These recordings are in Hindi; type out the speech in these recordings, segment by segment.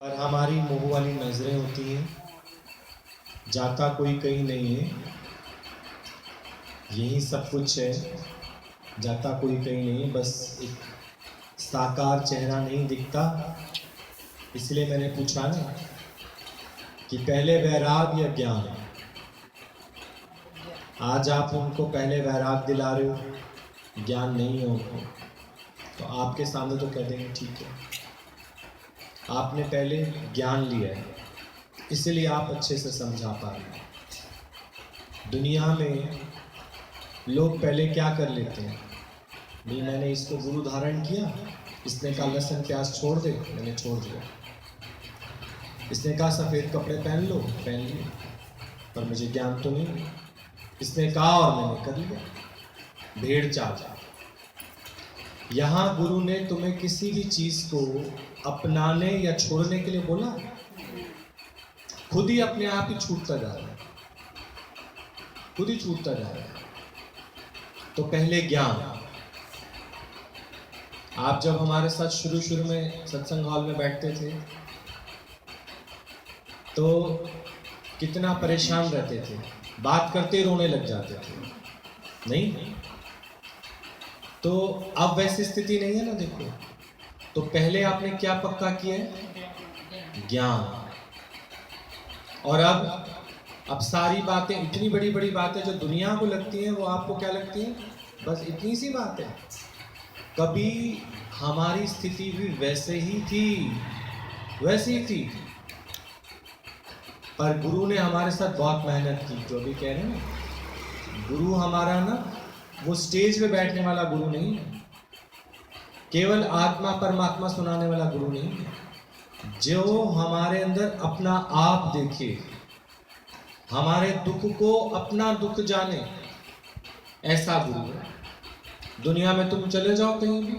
और हमारी मुँह वाली नज़रें होती हैं, जाता कोई कहीं नहीं है, यही सब कुछ है, जाता कोई कहीं नहीं है, बस एक साकार चेहरा नहीं दिखता। इसलिए मैंने पूछा ना कि पहले वैराग या ज्ञान। आज आप उनको पहले वैराग दिला रहे हो, ज्ञान नहीं है उनको, तो आपके सामने तो कह देंगे ठीक है, आपने पहले ज्ञान लिया है, इसलिए आप अच्छे से समझा पा रहे हैं। दुनिया में लोग पहले क्या कर लेते हैं, भाई मैंने इसको गुरु धारण किया, इसने कहा लहसुन प्याज छोड़ दे, मैंने छोड़ दिया। इसने कहा सफ़ेद कपड़े पहन लो, पहन लिए, पर मुझे ज्ञान तो नहीं। इसने कहा और मैंने कर लिया। भेड़ चाल। यहाँ गुरु ने तुम्हें किसी भी चीज़ को अपनाने या छोड़ने के लिए बोला, खुद ही अपने आप ही छूटता जा रहा है, खुद ही छूटता जा रहा है। तो पहले ज्ञान। आप जब हमारे साथ शुरू में सत्संग हॉल में बैठते थे तो कितना परेशान रहते थे, बात करते रोने लग जाते थे, नहीं? तो अब वैसी स्थिति नहीं है ना, देखो। तो पहले आपने क्या पक्का किया है? ज्ञान। और अब सारी बातें, इतनी बड़ी बड़ी बातें जो दुनिया को लगती हैं, वो आपको क्या लगती हैं? बस इतनी सी बात है। कभी हमारी स्थिति भी वैसे ही थी, वैसी ही थी, पर गुरु ने हमारे साथ बहुत मेहनत की। जो अभी कह रहे हैं ना, गुरु हमारा ना वो स्टेज पे बैठने वाला गुरु नहीं है, केवल आत्मा परमात्मा सुनाने वाला गुरु नहीं है, जो हमारे अंदर अपना आप देखे, हमारे दुख को अपना दुख जाने, ऐसा गुरु है। दुनिया में तुम चले जाओ कहीं भी,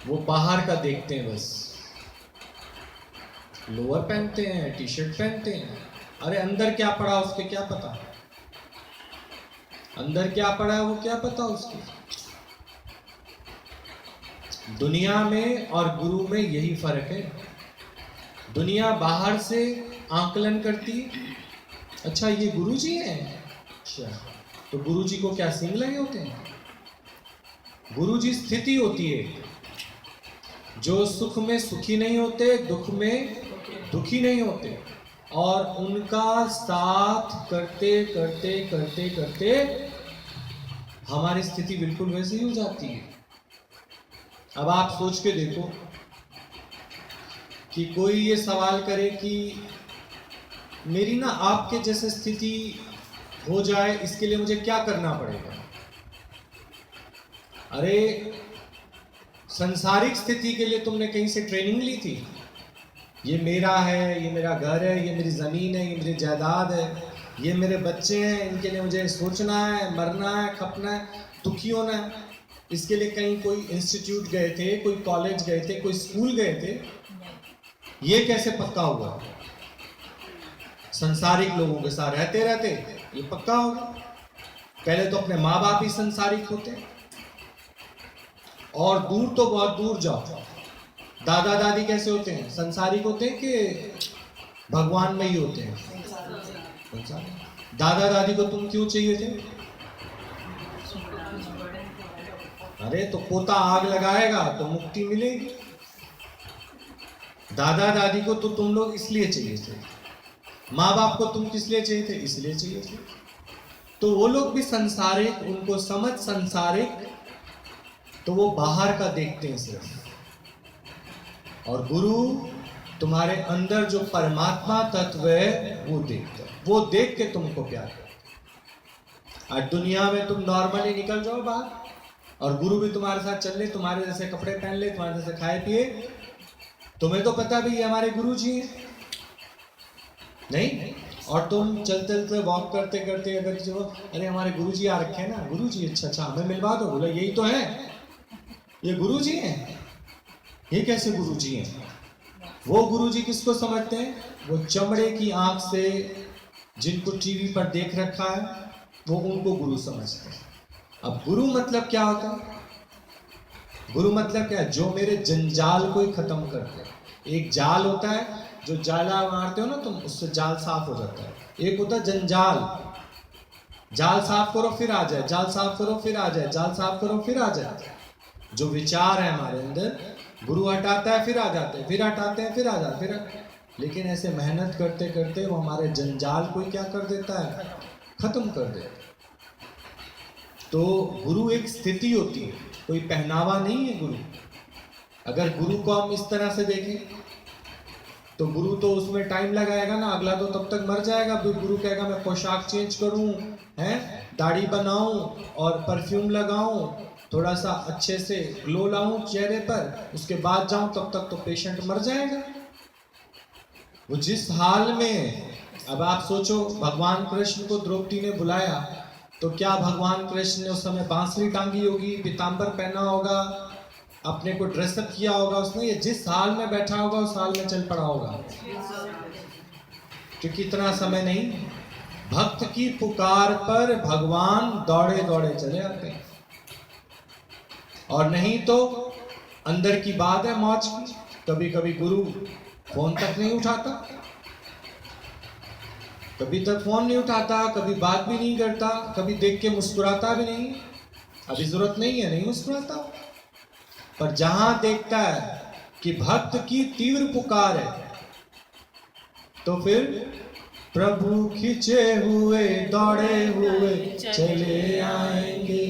वो बाहर का देखते हैं, बस लोअर पहनते हैं, टी शर्ट पहनते हैं, अरे अंदर क्या पड़ा उसके क्या पता, अंदर क्या पड़ा है वो क्या पता उसके। दुनिया में और गुरु में यही फर्क है। दुनिया बाहर से आंकलन करती, अच्छा ये गुरु जी हैं, अच्छा तो गुरु जी को क्या सींग लगे होते हैं? गुरु जी स्थिति होती है, जो सुख में सुखी नहीं होते, दुख में दुखी नहीं होते, और उनका साथ करते करते करते करते हमारी स्थिति बिल्कुल वैसी ही हो जाती है। अब आप सोच के देखो कि कोई ये सवाल करे कि मेरी ना आपके जैसे स्थिति हो जाए, इसके लिए मुझे क्या करना पड़ेगा? अरे सांसारिक स्थिति के लिए तुमने कहीं से ट्रेनिंग ली थी? ये मेरा है, ये मेरा घर है, ये मेरी ज़मीन है, ये मेरी जायदाद है, ये मेरे बच्चे हैं, इनके लिए मुझे सोचना है, मरना है, खपना है, दुखी होना है। इसके लिए कहीं कोई इंस्टीट्यूट गए थे, कोई कॉलेज गए थे, कोई स्कूल गए थे? ये कैसे पक्का हुआ? संसारिक लोगों के साथ रहते रहते ये पक्का होगा। पहले तो अपने माँ बाप ही संसारिक होते, और दूर तो बहुत दूर जाओ, दादा दादी कैसे होते हैं? संसारिक होते हैं कि भगवान में ही होते हैं? दादा दादी को तुम क्यों चाहिए थे? अरे तो पोता आग लगाएगा तो मुक्ति मिलेगी। दादा दादी को तो तुम लोग इसलिए चाहिए थे, माँ बाप को तुम किस लिए चाहिए थे? इसलिए चाहिए थे। तो वो लोग भी संसारिक, उनको समझ संसारिक, तो वो बाहर का देखते हैं सिर्फ। और गुरु तुम्हारे अंदर जो परमात्मा तत्व है वो देखता है, वो देख के तुमको प्यार करता है। आज दुनिया में तुम नॉर्मली निकल जाओ बाहर, और गुरु भी तुम्हारे साथ चल ले, तुम्हारे जैसे कपड़े पहन ले, तुम्हारे जैसे खाए पिए, तुम्हें तो पता भी ये हमारे गुरु जी हैं, नहीं? और तुम चलते चलते वॉक करते करते अगर जो अरे हमारे गुरु जी आ रखे हैं ना, गुरु जी अच्छा अच्छा हमें मिलवा दो, बोला यही तो है, ये गुरु जी हैं। ये कैसे गुरु जी हैं? वो गुरु जी किसको समझते हैं? वो चमड़े की आंख से जिनको टीवी पर देख रखा है, वो उनको गुरु समझते हैं। अब गुरु मतलब क्या होता है? गुरु मतलब क्या है? जो मेरे जंजाल को ही खत्म कर दे। एक जाल होता है, जो जाला मारते हो ना तुम, उससे जाल साफ हो जाता है। एक होता है जंजाल, जाल साफ करो फिर आ जाए, जाल साफ करो फिर आ जाए, जाल साफ करो फिर आ जाए। जो विचार है हमारे अंदर, गुरु हटाता है फिर आ जाते हैं, फिर हटाते हैं फिर आ जाते हैं। लेकिन ऐसे मेहनत करते करते वो हमारे जंजाल को ही क्या कर देता है? खत्म कर देता है। तो गुरु एक स्थिति होती है, कोई पहनावा नहीं है गुरु। अगर गुरु को हम इस तरह से देखें तो गुरु तो उसमें टाइम लगाएगा ना, अगला तो तब तक मर जाएगा। फिर गुरु कहेगा मैं पोशाक चेंज करूं, हैं, दाढ़ी बनाऊं और परफ्यूम लगाऊं, थोड़ा सा अच्छे से ग्लो लाऊं चेहरे पर, उसके बाद जाऊं, तब तक तो पेशेंट मर जाएगा। वो जिस हाल में, अब आप सोचो भगवान कृष्ण को द्रौपदी ने बुलाया तो क्या भगवान कृष्ण ने उस समय बांसुरी टांगी होगी, पीताम्बर पहना होगा, अपने को ड्रेसअप किया होगा उसने? ये जिस हाल में बैठा होगा उस हाल में चल पड़ा होगा, क्योंकि इतना समय नहीं। भक्त की पुकार पर भगवान दौड़े दौड़े चले आते हैं। और नहीं तो अंदर की बात है मौज की, कभी कभी गुरु फोन तक नहीं उठाता, कभी तक फोन नहीं उठाता, कभी बात भी नहीं करता, कभी देख के मुस्कुराता भी नहीं। अभी जरूरत नहीं है, नहीं मुस्कुराता। पर जहां देखता है कि भक्त की तीव्र पुकार है, तो फिर प्रभु खिंचे हुए दौड़े हुए चले आएंगे,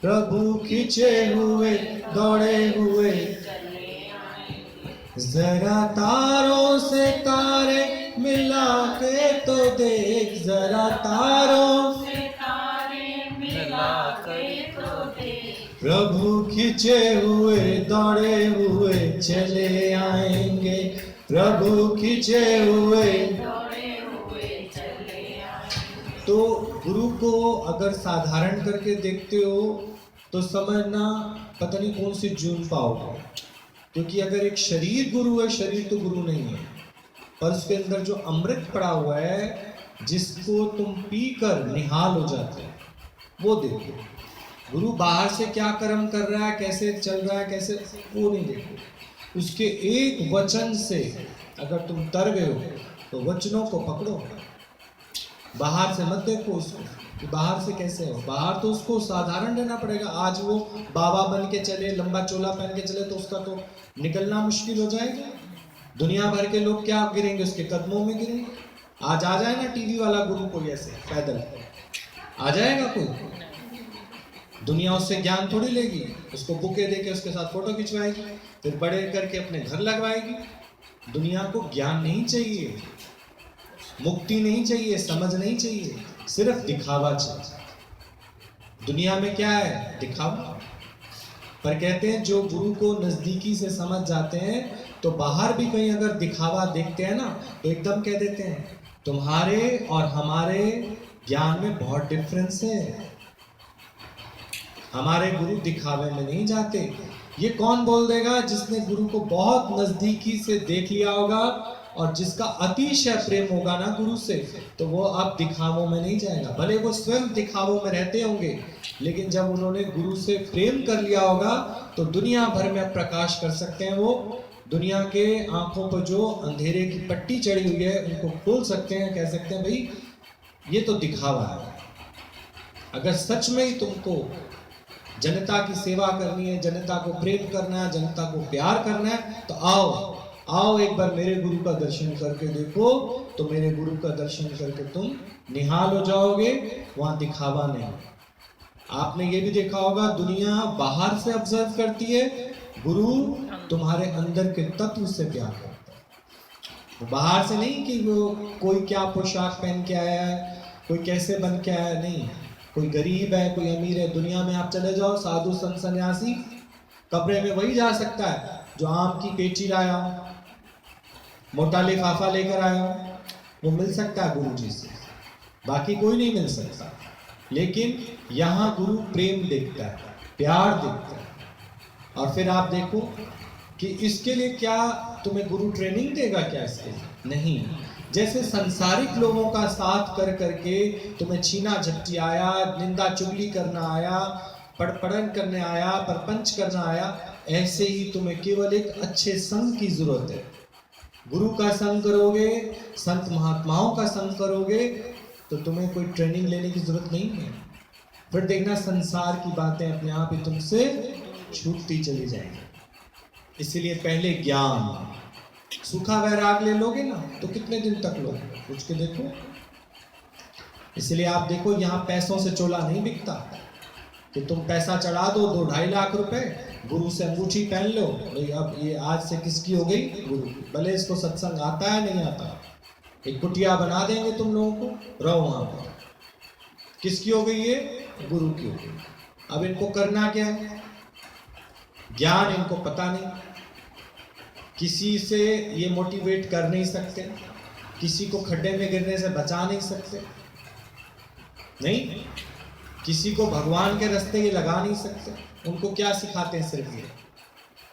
प्रभु खिंचे हुए दौड़े हुए। जरा तारों से तारे मिला के तो देख, जरा तारों से तारे मिला के तो देख, प्रभु खिंचे हुए दौड़े हुए चले आएंगे, प्रभु खिंचे हुए दौड़े हुए चले आएंगे। तो गुरु को अगर साधारण करके देखते हो तो समझना पता नहीं कौन सी जून पाओगे, क्योंकि अगर एक शरीर गुरु है, शरीर तो गुरु नहीं है, पर उसके अंदर जो अमृत पड़ा हुआ है, जिसको तुम पीकर निहाल हो जाते हो, वो देखो। गुरु बाहर से क्या कर्म कर रहा है, कैसे चल रहा है, कैसे, वो नहीं देखो। उसके एक वचन से अगर तुम तर गए हो तो वचनों को पकड़ो, बाहर से मत देखो उसको कि बाहर से कैसे हो। बाहर तो उसको साधारण रहना पड़ेगा। आज वो बाबा बन के चले, लंबा चोला पहन के चले, तो उसका तो निकलना मुश्किल हो जाएगा। दुनिया भर के लोग क्या गिरेंगे? उसके कदमों में गिरेंगे। आज आ जाए ना टीवी वाला गुरु कोई ऐसे पैदल आ जाएगा कोई, दुनिया उससे ज्ञान थोड़ी लेगी, उसको बुके देके उसके साथ फोटो खिंचवाएगी, फिर बड़े करके अपने घर लगवाएगी। दुनिया को ज्ञान नहीं चाहिए, मुक्ति नहीं चाहिए, समझ नहीं चाहिए, सिर्फ दिखावा चाहिए। दुनिया में क्या है? दिखावा। पर कहते हैं जो गुरु को नजदीकी से समझ जाते हैं तो बाहर भी कहीं अगर दिखावा देखते हैं ना तो एकदम कह देते हैं तुम्हारे और हमारे ज्ञान में बहुत डिफरेंस है। हमारे गुरु दिखावे में नहीं जाते। ये कौन बोल देगा? जिसने गुरु को बहुत नजदीकी से देख लिया होगा और जिसका अतिशय प्रेम होगा ना गुरु से, तो वो अब दिखावों में नहीं जाएगा। भले वो स्वयं दिखावों में रहते होंगे, लेकिन जब उन्होंने गुरु से प्रेम कर लिया होगा तो दुनिया भर में प्रकाश कर सकते हैं। वो दुनिया के आंखों पर जो अंधेरे की पट्टी चढ़ी हुई है उनको खोल सकते हैं, कह सकते हैं भाई ये तो दिखावा है। अगर सच में ही तुमको जनता की सेवा करनी है, जनता को प्रेम करना है, जनता को प्यार करना है, तो आओ एक बार मेरे गुरु का दर्शन करके देखो। तो मेरे गुरु का दर्शन करके तुम निहाल हो जाओगे, वहां दिखावा नहीं। आपने ये भी देखा होगा दुनिया बाहर से ऑब्जर्व करती है, गुरु तुम्हारे अंदर के तत्व से प्यार करता है। बाहर से नहीं कि वो कोई क्या पोशाक पहन के आया है, कोई कैसे बन के आया है, नहीं। कोई गरीब है, कोई अमीर है, दुनिया में आप चले जाओ, साधु संत सन्यासी कब्रे में वही जा सकता है जो आम की पेटी लाया हो, मोटा लिफाफा लेकर आया हो, वो मिल सकता है गुरु जी से, बाकी कोई नहीं मिल सकता। लेकिन यहाँ गुरु प्रेम देखता है, प्यार देखता है। और फिर आप देखो कि इसके लिए क्या तुम्हें गुरु ट्रेनिंग देगा क्या? इसके लिए नहीं। जैसे संसारिक लोगों का साथ कर करके तुम्हें छीना झपटी आया, निंदा चुगली करना आया, पड़पड़न करने आया, परपंच करना आया, ऐसे ही तुम्हें केवल एक अच्छे संग की जरूरत है। गुरु का संग करोगे, संत महात्माओं का संग करोगे, तो तुम्हें कोई ट्रेनिंग लेने की जरूरत नहीं है। फिर देखना संसार की बातें अपने आप ही तुमसे छूटती चली जाएंगी। इसीलिए पहले ज्ञान, सूखा वैराग ले लोगे ना तो कितने दिन तक लोगे, पूछ के देखो। इसलिए आप देखो यहाँ पैसों से चोला नहीं बिकता कि तुम पैसा चढ़ा दो 2-2.5 लाख रुपए, गुरु से अंगूठी पहन लो, भाई अब ये आज से किसकी हो गई, गुरु की। भले इसको सत्संग आता है नहीं आता, एक कुटिया बना देंगे तुम लोगों को, रहो वहां पर। किसकी हो गई ये, गुरु की हो गई। अब इनको करना क्या है, ज्ञान इनको पता नहीं, किसी से ये मोटिवेट कर नहीं सकते, किसी को खड्डे में गिरने से बचा नहीं सकते, नहीं, किसी को भगवान के रास्ते ये लगा नहीं सकते। उनको क्या सिखाते हैं, सिर्फ ये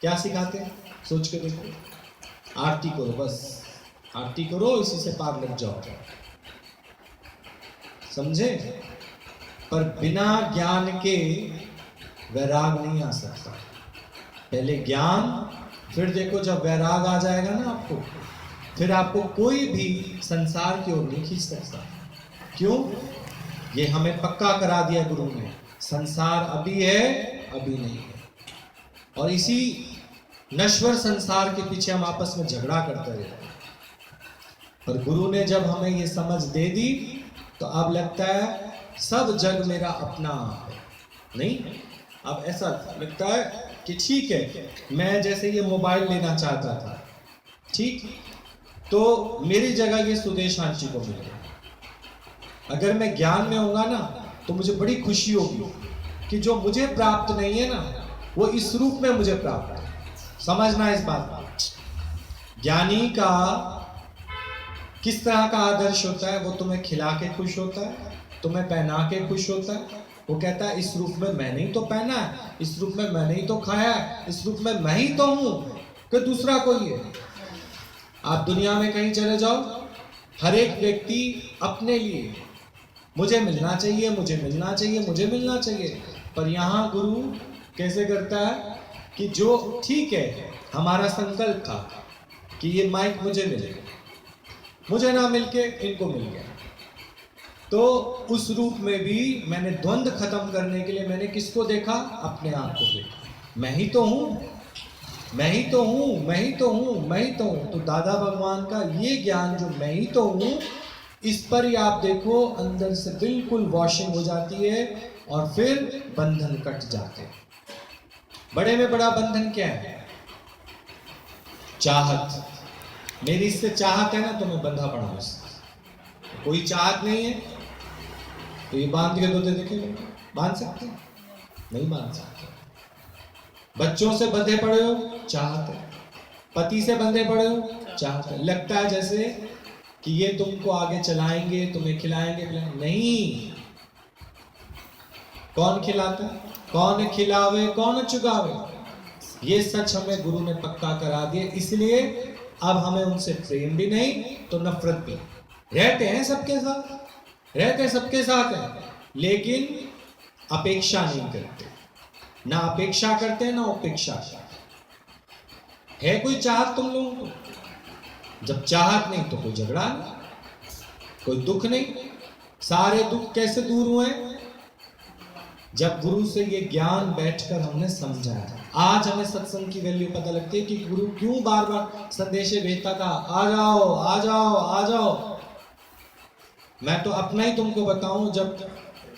क्या सिखाते हैं, सोच के देखो। आरती करो, बस आरती करो, इसी से पार लग जाओ, समझे। पर बिना ज्ञान के वैराग नहीं आ सकता। पहले ज्ञान, फिर देखो जब वैराग आ जाएगा ना आपको, फिर आपको कोई भी संसार की ओर नहीं खींच सकता। क्यों, ये हमें पक्का करा दिया गुरु ने, संसार अभी है अभी नहीं है। और इसी नश्वर संसार के पीछे हम आपस में झगड़ा करते रहते हैं। पर गुरु ने जब हमें ये समझ दे दी तो अब लगता है सब जग मेरा अपना है। नहीं, अब ऐसा लगता है कि ठीक है, मैं जैसे ये मोबाइल लेना चाहता था, ठीक, तो मेरी जगह ये सुदेशांशी को मिल गया। अगर मैं ज्ञान में होगा ना तो मुझे बड़ी खुशी होगी कि जो मुझे प्राप्त नहीं है ना वो इस रूप में मुझे प्राप्त है। समझना इस बात को। ज्ञानी का किस तरह का आदर्श होता है, वो तुम्हें खिला के खुश होता है, तुम्हें पहना के खुश होता है। वो कहता है इस रूप में मैंने ही तो पहना है, इस रूप में मैंने ही तो खाया है, इस रूप में मैं ही तो हूं कि दूसरा कोई है। आप दुनिया में कहीं चले जाओ, हर एक व्यक्ति अपने लिए मुझे मिलना चाहिए, मुझे मिलना चाहिए, मुझे मिलना चाहिए। पर यहाँ गुरु कैसे करता है कि जो ठीक है, हमारा संकल्प था कि ये माइक मुझे मिले, मुझे ना मिलके इनको मिल गया, तो उस रूप में भी मैंने द्वंद्व खत्म करने के लिए मैंने किसको देखा, अपने आप को देखा। मैं ही तो हूँ, मैं ही तो हूँ, मैं ही तो हूँ, मैं ही तो हूँ। तो दादा भगवान का ये ज्ञान जो मैं ही तो हूँ, इस पर ही आप देखो अंदर से बिल्कुल वॉशिंग हो जाती है और फिर बंधन कट जाते हैं। बड़े में बड़ा बंधन क्या है, चाहत। मेरी इससे चाहत है ना तो मैं बंधा पड़ा हूं, कोई चाहत नहीं है तो ये बांध के दो दे देखे, बांध सकते हैं? नहीं बांध सकते। बच्चों से बंधे पड़े हो, चाहत है। पति से बंधे पड़े हो, चाहत है। लगता है जैसे कि ये तुमको आगे चलाएंगे, तुम्हें खिलाएंगे, नहीं। कौन खिलाता है, कौन खिलावे, कौन चुगावे, ये सच हमें गुरु ने पक्का करा दिया। इसलिए अब हमें उनसे प्रेम भी नहीं तो नफरत भी। रहते हैं सबके साथ, रहते सबके साथ हैं, लेकिन अपेक्षा नहीं करते, ना अपेक्षा करते ना उपेक्षा। है कोई चाहत तुम लोगों को? जब चाहत नहीं तो कोई झगड़ा नहीं, कोई दुख नहीं। सारे दुख कैसे दूर हुए? जब गुरु से ये ज्ञान बैठकर हमने समझा है। आज हमें सत्संग की वैल्यू पता लगती है कि गुरु क्यों बार बार संदेशे भेजता था, आ जाओ आ जाओ आ जाओ। मैं तो अपना ही तुमको बताऊं, जब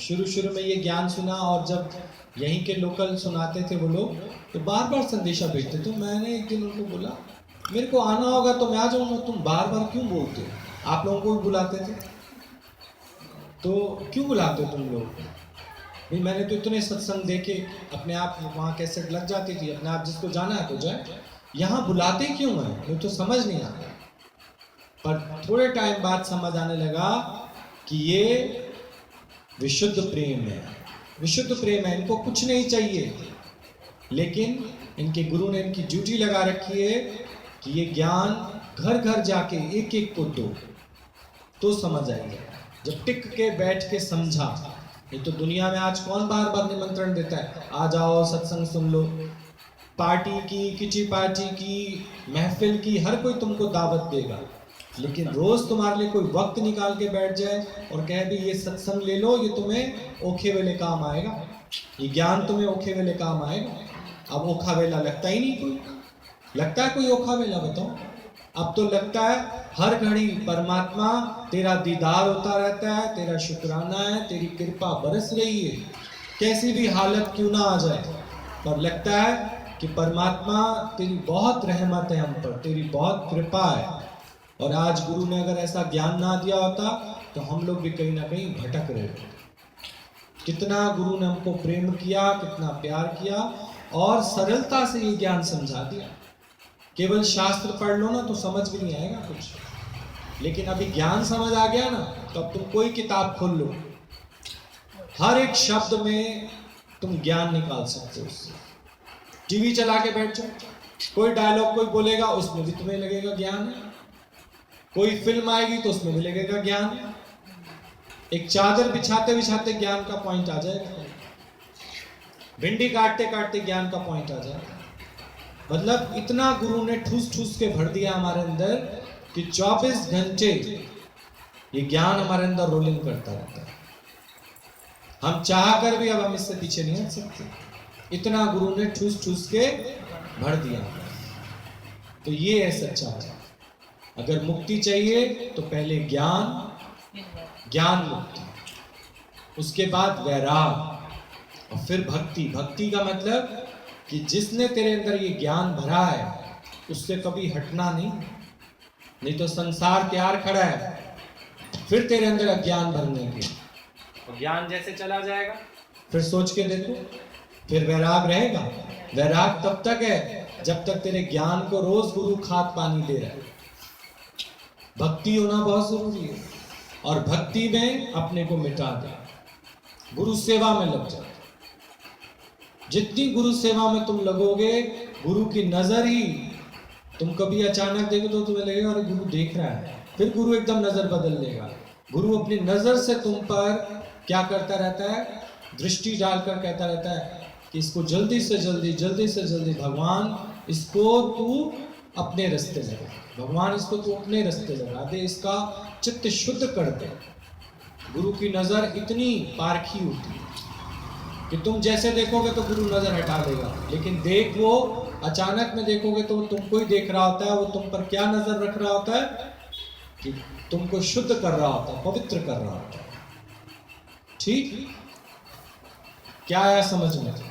शुरू में ये ज्ञान सुना और जब यहीं के लोकल सुनाते थे वो लोग, तो बार बार संदेशा भेजते। तो मैंने एक दिन उनको बोला, मेरे को आना होगा तो मैं आ जाऊंगा, तुम बार बार क्यों बोलते हो? आप लोगों को भी बुलाते थे तो क्यों बुलाते हो तुम लोग? भाई मैंने तो इतने सत्संग देखे, अपने आप वहाँ कैसेट लग जाती थी, अपने आप जिसको जाना है तो जाए, यहाँ बुलाते क्यों हैं? मुझे तो समझ नहीं आता। पर थोड़े टाइम बाद समझ आने लगा कि ये विशुद्ध प्रेम है, विशुद्ध प्रेम है। इनको कुछ नहीं चाहिए, लेकिन इनके गुरु ने इनकी ड्यूटी लगा रखी है कि ये ज्ञान घर घर जाके एक एक को दो, तो समझ आएगा। जब टिक के बैठ के समझा, नहीं तो दुनिया में आज कौन बार बार निमंत्रण देता है, आ जाओ सत्संग सुन लो। पार्टी की, किटी पार्टी की, महफिल की, हर कोई तुमको दावत देगा, लेकिन रोज तुम्हारे लिए कोई वक्त निकाल के बैठ जाए और कहे भी ये सत्संग ले लो, ये तुम्हें ओखे वेले काम आएगा, ये ज्ञान तुम्हें ओखे वेले काम आएगा। अब ओखा वेला लगता ही नहीं कोई, लगता है कोई ओखा वेला? बताओ। अब तो लगता है हर घड़ी परमात्मा तेरा दीदार होता रहता है, तेरा शुक्राना है, तेरी कृपा बरस रही है, कैसी भी हालत क्यों ना आ जाए, पर लगता है कि परमात्मा तेरी बहुत रहमत है हम पर, तेरी बहुत कृपा है। और आज गुरु ने अगर ऐसा ज्ञान ना दिया होता तो हम लोग भी कहीं ना कहीं भटक रहे होते। कितना गुरु ने हमको प्रेम किया, कितना प्यार किया और सरलता से ये ज्ञान समझा दिया। केवल शास्त्र पढ़ लो ना तो समझ भी नहीं आएगा कुछ, लेकिन अभी ज्ञान समझ आ गया ना तो अब तुम कोई किताब खोल लो, हर एक शब्द में तुम ज्ञान निकाल सकते हो उससे। टीवी चला के बैठ जाओ, कोई डायलॉग कोई बोलेगा उसमें भी तुम्हें लगेगा ज्ञान है, कोई फिल्म आएगी तो उसमें भी लगेगा ज्ञान है, एक चादर बिछाते बिछाते ज्ञान का पॉइंट आ जाएगा, भिंडी काटते काटते ज्ञान का पॉइंट आ जाएगा। मतलब इतना गुरु ने ठूस ठूस के भर दिया हमारे अंदर कि 24 घंटे ये ज्ञान हमारे अंदर रोलिंग करता रहता है। हम चाह कर भी अब हम इससे पीछे नहीं हट सकते, इतना गुरु ने ठूस ठूस के भर दिया। तो ये है सच्चाई। अगर मुक्ति चाहिए तो पहले ज्ञान मुक्ति, उसके बाद वैराग और फिर भक्ति। भक्ति का मतलब कि जिसने तेरे अंदर ये ज्ञान भरा है उससे कभी हटना नहीं तो संसार तैयार खड़ा है फिर तेरे अंदर अज्ञान भरने के, और ज्ञान जैसे चला जाएगा फिर सोच के देखो, फिर वैराग रहेगा। वैराग तब तक है जब तक तेरे ज्ञान को रोज गुरु खाद पानी दे रहा है। भक्ति होना बहुत जरूरी है, और भक्ति में अपने को मिटा दे, गुरु सेवा में लग जाए। जितनी गुरु सेवा में तुम लगोगे, गुरु की नजर ही, तुम कभी अचानक देखो तो तुम्हें लगेगा अरे गुरु देख रहा है, फिर गुरु एकदम नजर बदल लेगा। गुरु अपनी नजर से तुम पर क्या करता रहता है, दृष्टि डालकर कहता रहता है कि इसको जल्दी से जल्दी भगवान इसको तू अपने रास्ते लगा, भगवान इसको तू अपने रास्ते लगा दे, इसका चित्त शुद्ध कर दे। गुरु की नजर इतनी पारखी होती है कि तुम जैसे देखोगे तो गुरु नजर हटा देगा, लेकिन देख वो अचानक में देखोगे तो तुमको ही देख रहा होता है। वो तुम पर क्या नजर रख रहा होता है कि तुमको शुद्ध कर रहा होता है, पवित्र कर रहा होता है। ठीक, क्या आया समझ में?